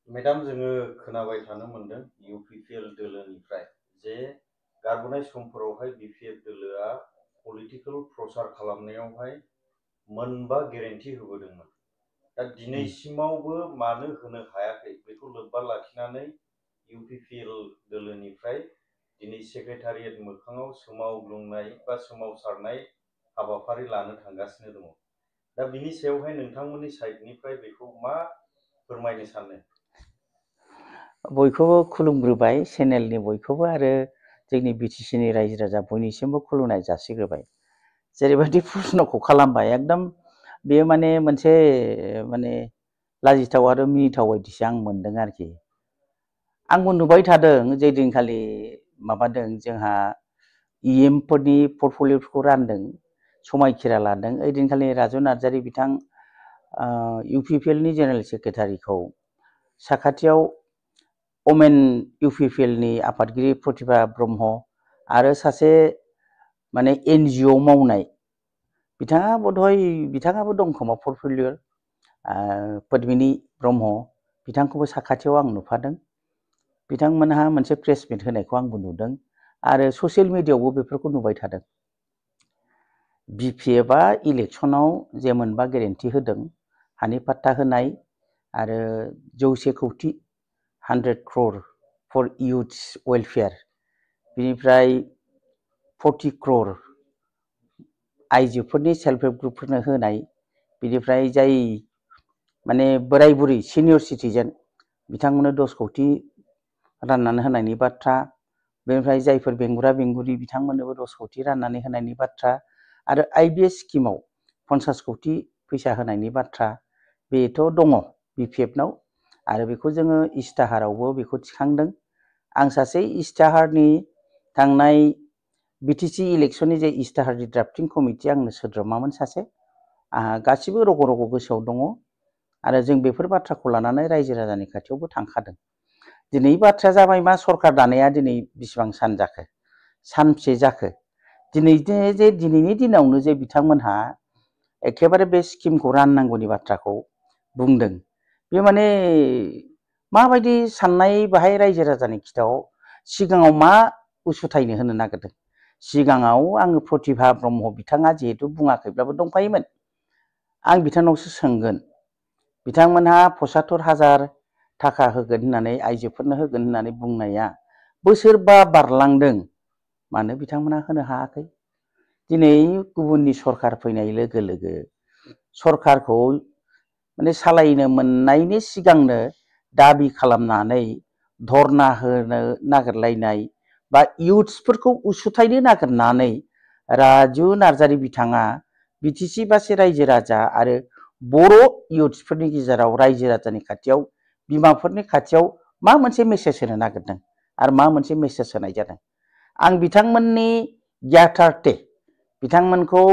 Madam जोङो खोनाबाय थानो मोनदों इउपिपिएल दोलोनिफ्राय जे गारबोनाय समफोरावहाय बिपिएफ दोलोआ पलिटिकेल प्रचार खालामनायावहाय मोनबा गेरेन्टि होबोदोंमोन। दा दिनैसिमावबो मानो होनो हायाखै बेखौ लोब्बा लाखिनानै इउपिपिएल दोलोनिफ्राय दिनै सेक्रेटारियेट मोखाङाव सोमावग्लुंनाय बा सोमावसारनाय हाबाफारि लानो थांगासिनो दङ। दा बिनि सायावहाय नोंथांमोननि साइडनिफ्राय बेखौ मा फोरमायनो सानो? बयखौबो खुलुमग्रोबाय चेनेलनि बयखौबो आरो जोंनि बिटिसिनि रायजो राजा बयनिसिमबो खुलुमनाय जासिग्रोबाय। जेरैबायदि प्रश्नखौ खालामबाय एकदम बेयो मोनसे लाजिथाव आरो मिनिथाव बायदिसो आं मोनदों आरोखि। आंबो नुबाय थादों जे दिनखालि माबादों जोंहा इएमफोरनि पर्टफलिअ'खौ रानदों समायखिरा लादों ओइदिनखालि राजु नार्जारि बिथां इउपिपिएलनि जेनेरेल सेक्रेटारिखौ साखाथियाव अमेन इउपिपिएलनि आफादगिरि प्रतिभा ब्रह्म आरो सासे एनजिअ मावनाय बिथाङाबो दं खोमा पर्टफलिअ पद्मिनी ब्रह्म बिथांखौबो साखाथियाव आं नुफादों। बिथांमोनहा मोनसे प्रेस मिट होनायखौ आंबो नुदों आरो ससियेल मिडियायावबो बेफोरखौ नुबाय थादों। बिपिएफआ इलेक्सनाव जे मोनबा गेरेन्टि होदों हानि पाट्टा होनाय आरो 100 कौटि 100 crore फर इयुथ्स वेलफेयार, बिनिफ्राय 40 crore आइजोफोरनि सेल्फ हेल्प ग्रुपफोरनो होनाय, बिनिफ्राय जाय बोराय बुरै सिनियर सिटिजेन बिथांमोननो 10 कौटि राननानै होनायनि बाथ्रा, बेनिफ्राय जायफोर बेंगुरा बेंगुरि बिथांमोननोबो 10 कौटि राननानै होनायनि बाथ्रा आरो आइबिएस स्किमाव 50 कौटि फैसा होनायनि बाथ्रा बेथ' दङ बिपिएफनाव आरो बेखौ जोङो इस्ताहारावबो बेखौ थिखांदों। आं सासे इस्ताहारनि थांनाय बिटिसि इलेक्सननि जे इस्ताहारनि ड्राफ्टिं कमिटि आंनो सोद्रोमामोन सासे, आंहा गासिबो रग' रग' गोसोआव दङ आरो जों बेफोर बाथ्राखौ लानानै रायजो राजानि खाथियावबो थांखादों। दिनै बाथ्राया जाबाय मा सरकार दानाया दिनै बेसेबां सान जाखो, सानबेसे जाखो, दिनैनि दिनावनो जे बिथांमोनहा एखेबारे बे स्किमखौ राननांगौनि बाथ्राखौ बुंदों, बे माबायदि साननाय बाहाय रायजो राजानि खिथाव सिगाङाव मा उसुथायनो होनो नागिरदों? सिगाङाव आङो प्रतिभा ब्रह्म बिथाङा जिहेतु बुङाखैब्लाबो दंखायोमोन, आं बिथांनावसो सोंगोन बिथांमोनहा 75,000 थाखा होगोन होननानै आइजोफोरनो होगोन होननानै बुंनाया बोसोरबा बारलांदों, मानो बिथांमोनहा होनो हायाखै? दिनै गुबुननि सरकार फैनाय लोगो लोगो सरकारखौ सालायनो मोननायनि सिगांनो दाबि खालामनानै धरना होनो नागिरलायनाय बा इयुथ्सफोरखौ उसुथायनो नागिरनानै राजु नार्जारि बिथाङा बिटिसि बासि रायजो राजा आरो बर' इयुथ्सफोरनि गेजेराव रायजो राजानि खाथियाव बिमाफोरनि खाथियाव मा मोनसे मेसेज होनो नागिरदों आरो मा मोनसे मेसेज होनाय जादों? आं बिथांमोननि ज्ञातार्थे बिथांमोनखौ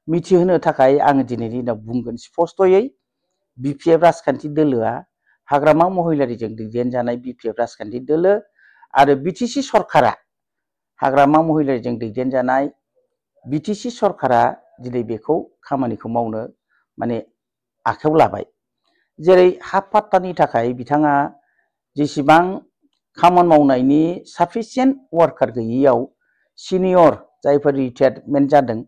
मिथिहोनो थाखाय आङो दिनैनि दिनाव बुंगोन स्पष्टयै, बिपिएफ राजखान्थि दोलोआ हाग्रामा महिलारिजों दैदेनजानाय बिपिएफ राजखान्थि दोलो आरो बिटिसि सरकारा हाग्रामा महिलारिजों दैदेनजानाय बिटिसि सरकारा दिनै बेखौ खामानिखौ मावनो आखायाव लाबाय। जेरै हा पाट्टानि थाखाय बिथाङा जेसेबां खामानि मावनायनि साफिसियेन्ट वार्कार गैयैयाव सिनियर जायफोर रिटायारमेन्ट जादों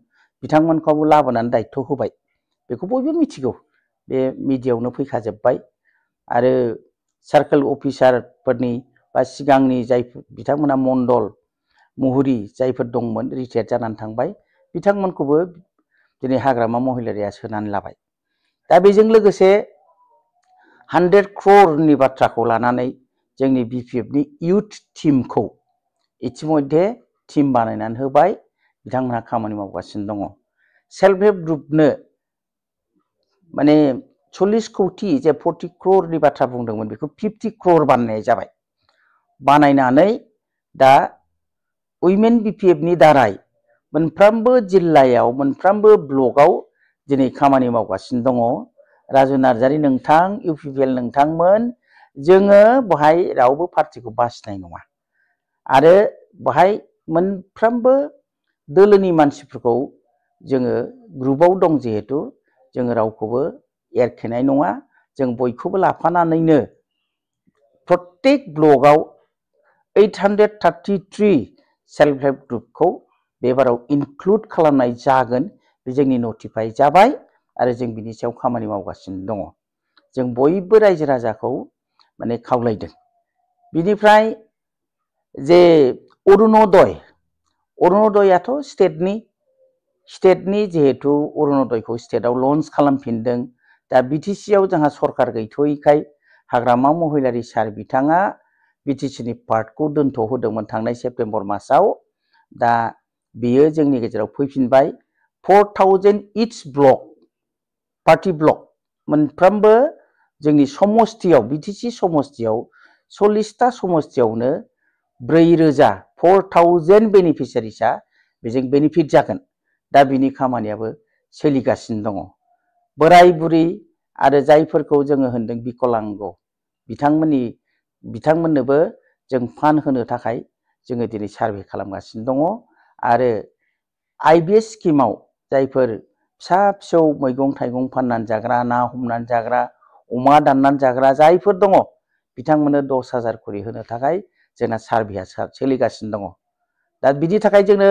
बिथांमोनखौबो लाबोनानै दायित्व होबाय, बेखौ बयबो मिथिगौ, बे मिडियायावनो फैखाजोब्बाय आरो सार्कोल अफिसारफोरनि बा सिगांनि जाय बिथांमोना मण्डल मुहुरि जायफोर दंमोन रिटायार जानानै थांबाय बिथांमोनखौबो दिनै हाग्रामा महिलारिया सोनानै लाबाय। दा बेजों लोगोसे 100 crore बाथ्राखौ लानानै जोंनि बिपिएफनि इयुथ टिमखौ इतिमध्ये टिम बानायनानै होबाय, बिथांमोनहा खामानि मावगासिनो दङ। सेल्फ हेल्प ग्रुपनो 40 कौटि जे 40 crore बाथ्रा बुंदोंमोन बेखौ 50 crore बानायनाय जाबाय। बानायनानै दा उइमेन बिपिएफनि दाराय मोनफ्रोमबो जिल्लायाव मोनफ्रोमबो ब्लकआव दिनै खामानि मावगासिनो दङ। राजु नार्जारि नोंथां, इउपिपिएल नोंथांमोन, जोङो बहाय रावबो पार्टिखौ बासिनाय नङा आरो बहाय मोनफ्रोमबो दोलोनि मानसिफोरखौ जोङो ग्रुपआव दं जिहेतु जोङो रावखौबो एरखेनाय नङा, जों बयखौबो लाफानानैनो प्रत्येक ब्लकआव 833 सेल्फ हेल्प ग्रुपखौ बेबाराव इनक्लुड खालामनाय जागोन बे जोंनि नटिफाइ जाबाय आरो जों बिनि सायाव खामानि मावगासिनो दङ। जों बयबो रायजो राजाखौ माने खावलायदों। बिनिफ्राय जे अरुणोदयाथ' स्टेटनि जिहेतु अरुणोदयखौ स्टेटआव लन्च खालामफिनदों। दा बिटिसिआव जोंहा सरकार गैथ'यैखाय हाग्रामा महिलारि सार बिथाङा बिटिसिनि पार्टखौ दोनथ' होदोंमोन थांनाय सेप्तेम्बर मासाव। दा बियो जोंनि गेजेराव फैफिनबाय। 4000 इच ब्लक पार्टी ब्लक मोनफ्रोमबो जोंनि समस्तियाव बिटिसि समस्तियाव 40टा समस्तियावनो 4000 बेनिफिसियारिसआ बेजों बेनिफिट जागोन। दा बिनि खामानियाबो सोलिगासिनो दङ। बोराय बुरि आरो जायफोरखौ जोङो होनदों बिकलांग बिथांमोननोबो जों फान्ड होनो थाखाय जोङो दिनै सार्भे खालामगासिनो दङ। आरो IBS स्किमाव जायफोर फिसा फिसौ मैगं थाइगं फाननानै जाग्रा, ना हमनानै जाग्रा, अमा दाननानै जाग्रा जायफोर दङ बिथांमोननो 10,000 खरि होनो थाखाय जोंना सार्भेया सोलिगासिनो दङ। दा बिनि थाखाय जोंनो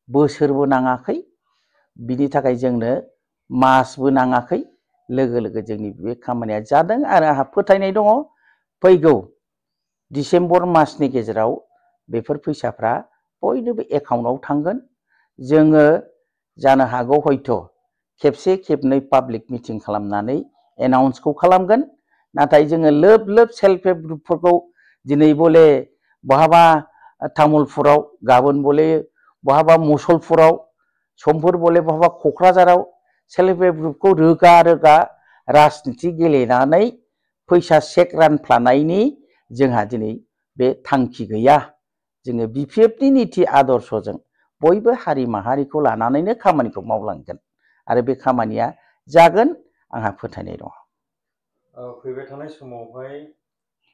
बोसोरबो नाङाखै, बिनि थाखाय जोंनो मासबो नाङाखै, लोगो लोगो जोंनि बे खामानिया जादों। आरो आंहा फोथायनाय दङ फैगौ डिसेम्बर मासनि गेजेराव बेफोर फैसाफ्रा बयनोबो एकाउन्टआव थांगोन। जोङो जानो हागौ हयथ' खेबसे खेबनै पाब्लिक मिटिं खालामनानै एनाउन्सखौ खालामगोन। नाथाय जोङो लोब लोब सेल्फ हेल्प ग्रुपफोरखौ दिनै बले बहाबा तामुलपुराव, गाबोन बले बहाबा मुसलपुराव, समफोर बले बहाबा क'क्राझाराव सेल्फ हेल्प ग्रुपखौ रोगा रोगा राजनिति गेलेनानै फैसा चेक रानफ्लानायनि जोंहा दिनै बे थांखि गैया। जोङो BPFनि नीति आदर्शजों बयबो हारि माहारिखौ लानानैनो खामानिखौ मावलांगोन आरो बे खामानिया जागोन, आंहा फोथायनाय दङ। फैबाय थानाय समावहाय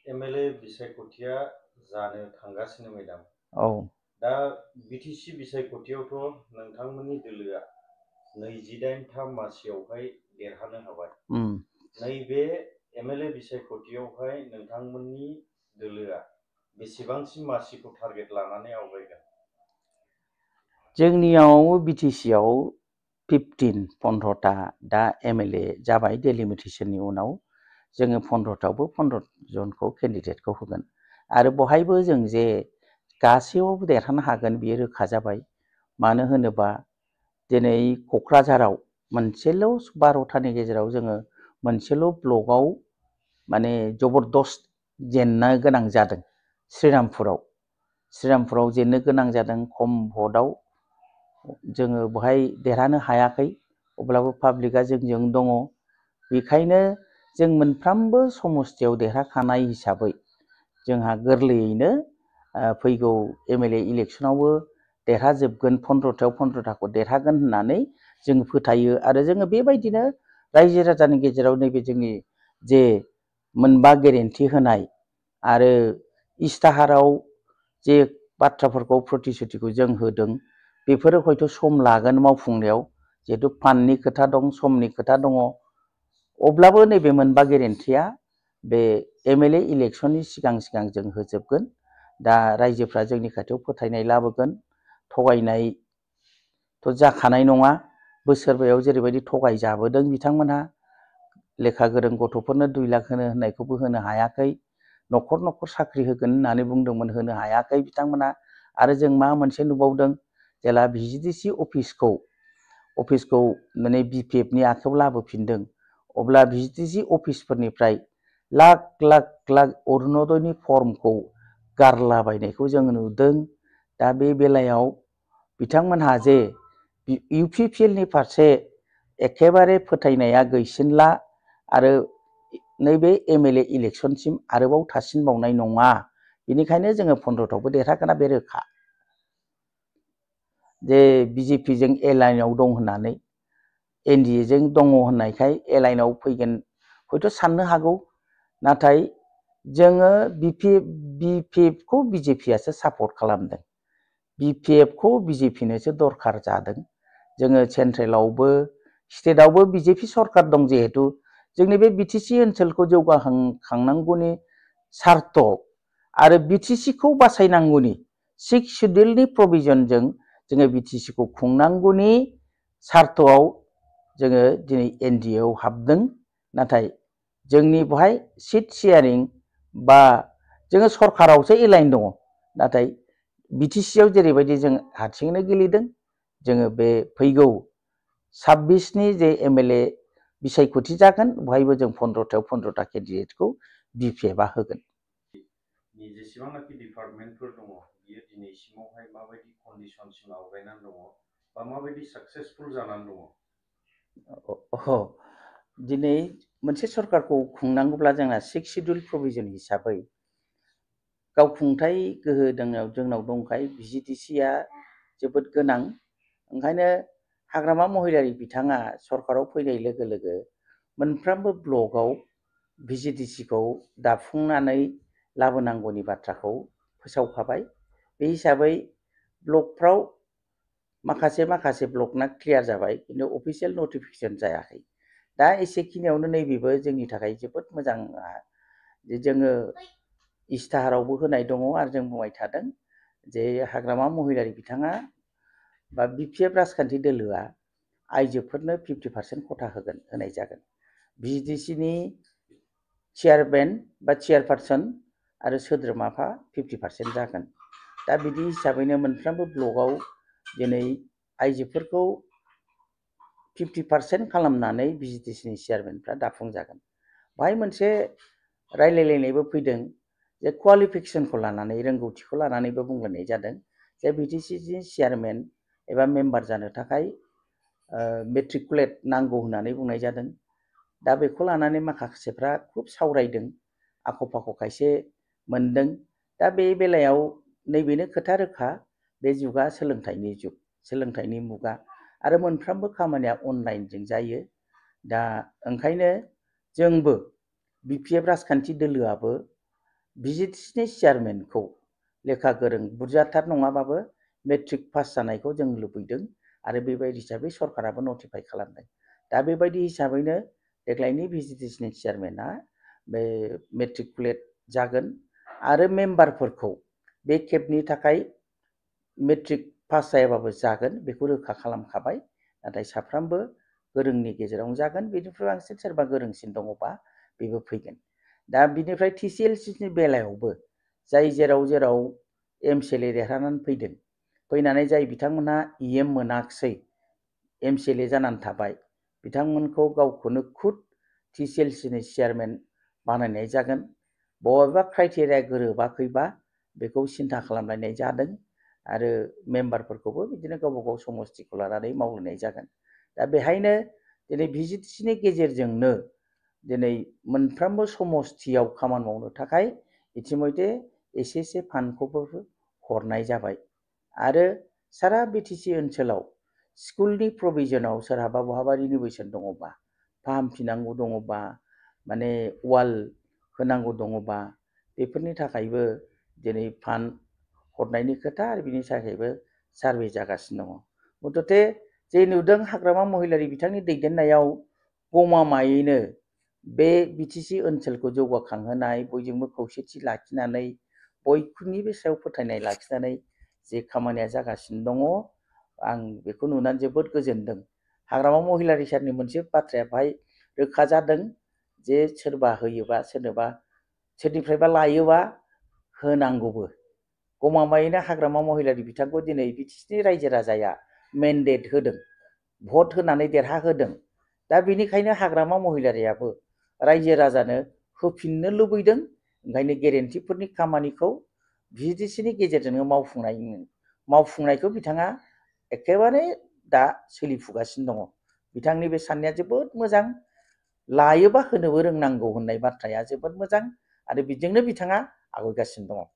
MLA बिसायख'थिया जानो थांगासिनो मेडाम। औ। दा बिटिसि बिसायख'थियावथ' नोंथांमोननि दोलोआ 28था मासियावहाय देरहानो हाबाय। नैबे MLA बिसायख'थियावहाय नोंथांमोननि दोलोआ बेसेबांसिम मासिखौ टारगेट लानानै आवगायगोन? जोंनियाव बिटिसिआव 15टा दा MLA जाबाय डेलिमिटेसननि उनाव। जोङो 15टावबो 15 जनखौ केन्डिडेटखौ होगोन। आरो बहायबो जों जे गासैयावबो देरहानो हागोन बियो रोखा जाबाय। मानो होनोबा दिनै क'क्राझाराव मोनसेल' 12टानि गेजेराव जोङो मोनसेल' ब्लकआव माने जबरदस्त जेननो गोनां जादों। श्रीरामपुराव जेननो गोनां जादों खम भटआव जोङो बहाय देरहानो हायाखै। अब्लाबो पाब्लिकआ जोंजों दङ। बेखायनो जों मोनफ्रोमबो समस्तियाव देरहाखानाय हिसाबै जोंहा गोरलैयैनो फैगौ MLA इलेक्सनावबो देरहाजोबगोन, 15टायाव 15टाखौ देरहागोन होननानै जों फोथायो। आरो जोङो बेबायदिनो रायजो राजानि गेजेराव नैबे जोंनि जे मोनबा गेरेन्टि होनाय आरो इस्ताहाराव जे बाथ्राफोरखौ प्रतिश्रुतिखौ जों होदों बेफोरो हयथ' सम लागोन मावफुंनायाव, जिहेतु फान्डनि खोथा दं, समनि खोथा दङ। अब्लाबो नैबे मोनबा गेरेन्टिया बे MLA इलेक्सननि सिगां सिगां जों होजोबगोन। दा रायजोफ्रा जोंनि खाथियाव फोथायनाय लाबोगोन। थगायनायथ' जाखानाय नङा। बोसोरबायाव जेरैबायदि थगाय जाबोदों बिथांमोनहा, लेखा गोरों गथ'फोरनो 2 लाख होनायखौबो होनो हायाखै। न'खर न'खर साख्रि होगोन होननानै बुंदोंमोन, होनो हायाखै बिथांमोना। आरो जों मा मोनसे नुबावदों, जेला VGDC अफिसखौ माने BPFनि आखायाव लाबोफिनदों, अब्ला VGDC अफिसफोरनिफ्राय लाख लाख अरुणोदयनि फर्मखौ गारलाबायनायखौ जों नुदों। दा बे बेलायाव बिथांमोनहा जे UPPLनि फारसे एखेबारे फोथायनाया गैसिनला आरो नैबे MLA इलेक्सनसिम आरोबाव थासिनबावनाय नङा। बेनिखायनो जोङो 15टावबो देरहागोना बे रोखा। जे BJPजों एलाइनआव दं होननानै, NDAजों दङ होननायखाय एलाइनआव फैगोन हयथ' साननो हागौ। नाथाय जोङो BPFखौ BJPआसो सापर्ट खालामदों। BPFखौ BJPनोसो दरखार जादों। जोङो सेन्ट्रेलावबो स्टेटआवबो BJP सरकार दं जिहेतु जोंनि बे BTC ओनसोलखौ जौगाखांनांगौनि सार्थ आरो बिटिसिखौ बासायनांगौनि 6 शेड्यूलनि प्रभिजनजों जोङो बिटिसिखौ खुंनांगौनि सार्थआव जोङो दिनै एनडिएआव हाबदों। नाथाय जोंनि बहाय सिट शेयारिं बा जोङो सरकारावसो एलाइन दङ। नाथाय बिटिसिआव जेरैबायदि जों हारसिंनो गेलेदों, जोङो बे फैगौ 26नि जे एमएलए बिसायख'थि जागोन बहायबो जों 15थायाव 15ता केन्डिडेटखौ बिपिएफआ होगोन। जेसेबांनाखि डिपार्टमेन्टफोर दङ बियो दिनैसिमावहाय माबायदि कन्डिसनसिम आवगायनानै दङ बा माबायदि साक्सेसफुल जानानै दङ? दिनै मोनसे सरकारखौ खुंनांगौब्ला जोंना 6 शेड्यूल प्रभिजन हिसाबै गावखुंथाय गोहो जोंनाव दंखाय भिजिडिसिआ जोबोद गोनां। ओंखायनो हाग्रामा महिलारि बिथाङा सरकाराव फैनाय लोगो लोगो मोनफ्रोमबो ब्लकआव भिजिडिसिखौ दाफुंनानै लाबोनांगौनि बाथ्राखौ फोसावखाबाय। बे हिसाबै ब्लकफ्राव माखासे ब्लकना क्लियार जाबाय, खिन्थु अफिसियेल नटिफिकेसन जायाखै। दा एसेखिनियावनो नैबेबो जोंनि थाखाय जोबोद मोजां जे जोङो इस्ताहारावबो होनाय दङ आरो जों बुंबाय थादों जे हाग्रामा महिलारि बिथाङा बा बिपिएफ राजखान्थि दोलोआ आइजोफोरनो 50% खथा होनाय जागोन। भिजिडिसिनि चेयारमेन बा चेयारपारसन आरो सोद्रोमाफा 50% जागोन। दा बिदि हिसाबैनो मोनफ्रोमबो ब्लकआव दिनै आइजोफोरखौ 50% खालामनानै भिजिडिसिनि चेयारमेनफ्रा दाफुंजागोन। बाहाय मोनसे रायलायलायनायबो फैदों जे क्वालिफिकेसनखौ लानानै, रोंगौथिखौ लानानैबो बुंलायनाय जादों जे भिडिसिनि चेयारमेन एबा मेम्बार जानो थाखाय मेट्रिकुलेट नांगौ होननानै बुंनाय जादों। दा बेखौ लानानै माखासेफ्रा खुब सावरायदों, आख' फाख' खायसे मोनदों। दा बे बेलायाव नैबेनो खोथा रोखा, बे जुगा सोलोंथाइनि जुग, सोलोंथाइनि मुगा आरो मोनफ्रोमबो खामानिया अनलाइनजों जायो। दा ओंखायनो जोंबो बिपिएफ राजखान्थि दोलोआबो भिजिडिसिनि चेयारमेनखौ लेखा गोरों बुरजाथार नङाबाबो मेट्रिक पास जानायखौ जों लुबैदों आरो बेबायदि हिसाबै सरकाराबो नटिफाइ खालामदों। दा बेबायदि हिसाबैनो देग्लायनि भिजिडिसिनि चेयारमेना बे मेट्रिकुलेट जागोन आरो मेम्बारफोरखौ बे खेबनि थाखाय मेट्रिक पास जायाबाबो जागोन बेखौ रोखा खालामखाबाय। नाथाय साफ्रोमबो गोरोंनि गेजेरावनो जागोन, बेनिफ्राय बांसिन सोरबा गोरोंसिन दङबा बेबो फैगोन। दा बिनिफ्राय टिसिएलसिनि बेलायावबो जाय जेराव एमसिएलए देरहानानै फैदों, फैनानै जाय बिथांमोनहा इएम मोनाखिसै, एमसिएलए जानानै थाबाय, बिथांमोनखौ गावखौनो खुद टिसिएलसिनि चेयारमेन बानायनाय जागोन। बबेबा क्राइटेरिया गोरोबाखैबा बेखौ सिन्था खालामलायनाय जादों आरो मेम्बारफोरखौबो बिदिनो गावबा गाव समस्थिखौ लानानै मावलायनाय जागोन। दा बेहायनो दिनै भिजिडिसिनि गेजेरजोंनो दिनै मोनफ्रोमबो समस्थियाव खामानि मावनो थाखाय इतिमयधे एसे फान्डखौबो हरनाय जाबाय आरो सारा बिटिसि ओनसोलाव स्कुलनि प्रभिजनाव सोरहाबा बहाबा रिनोभेसन दङबा, फाहामफिननांगौ दङबा, माने वाल होनांगौ दङबा, बेफोरनि थाखायबो दिनै फान्ड हरनायनि खोथा आरो बिनि थाखायबो सार्भे जागासिनो दङ। मथथे जे नुदों हाग्रामा महिलारि बिथांनि दैदेननायाव गमामायैनो बे बिटिसि ओनसोलखौ जौगाखांहोनाय, बयजोंबो खौसेथि लाखिनानै, बयनिबो सायाव फोथायनाय लाखिनानै जे खामानिया जागासिनो दङ, आं बेखौ नुनानै जोबोद गोजोनदों। हाग्रामा महिलारि सारनि मोनसे बाथ्राया बाहाय रोखा जादों जे सोरबा होयोबा, सोरनिफ्रायबा लायोबा होनांगौबो। गमामायैनो हाग्रामा महिलारि बिथांखौ दिनै बिटिसिनि रायजो राजाया मेन्डेट होदों, भट होनानै देरहाहोदों। दा बेनिखायनो हाग्रामा महिलारियाबो रायजो राजानो होफिननो लुबैदों। ओंखायनो गेरेन्टिफोरनि खामानिखौ भिजिडिसिनि गेजेरजोंनो मावफुंनायखौ बिथाङा एखेबारे दा सोलिफुगासिनो दङ। बिथांनि बे साननाया जोबोद मोजां, लायोबा होनोबो रोंनांगौ होननाय बाथ्राया जोबोद मोजां आरो बिजोंनो बिथाङा आवगायगासिनो दङ।